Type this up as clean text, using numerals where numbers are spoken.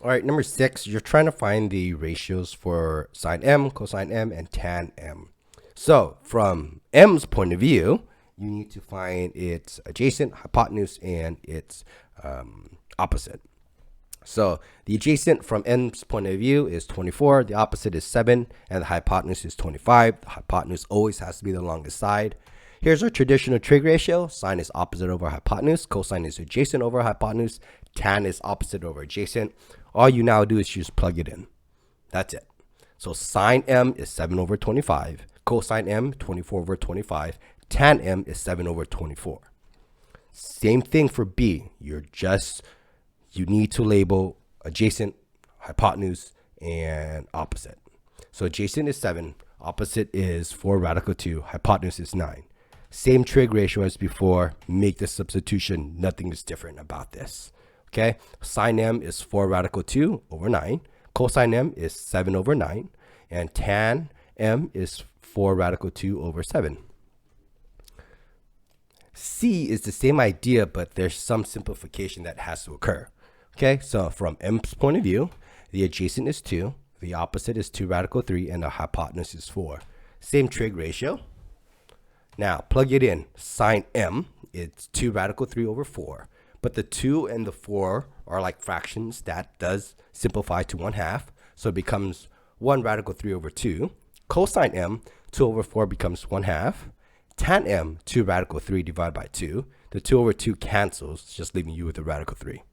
All right, number 6, you're trying to find the ratios for sine m, cosine m, and tan m. So from m's point of view, you need to find its adjacent, hypotenuse, and its opposite. So the adjacent from m's point of view is 24, the opposite is 7, and the hypotenuse is 25. The hypotenuse always has to be the longest side. Here's our traditional trig ratio. Sine is opposite over hypotenuse, cosine is adjacent over hypotenuse, tan is opposite over adjacent. All you now do is just plug it in. That's it. So sine m is 7 over 25, cosine m 24 over 25, tan m is 7 over 24. Same thing for b. You need to label adjacent, hypotenuse, and opposite. So adjacent is 7, opposite is 4 radical 2, hypotenuse is 9. Same trig ratio as before. Make the substitution. Nothing is different about this. Okay, sine m is 4 radical 2 over 9. Cosine m is 7 over 9. And tan m is 4 radical 2 over 7. C is the same idea, but there's some simplification that has to occur. Okay, so from m's point of view, the adjacent is 2, the opposite is 2 radical 3, and the hypotenuse is 4. Same trig ratio. Now, plug it in. Sine m, it's 2 radical 3 over 4. But the 2 and the 4 are like fractions. That does simplify to 1/2. So it becomes 1 radical 3 over 2. Cosine m, 2 over 4 becomes 1/2. Tan m, 2 radical 3 divided by 2. The 2 over 2 cancels, just leaving you with a radical 3.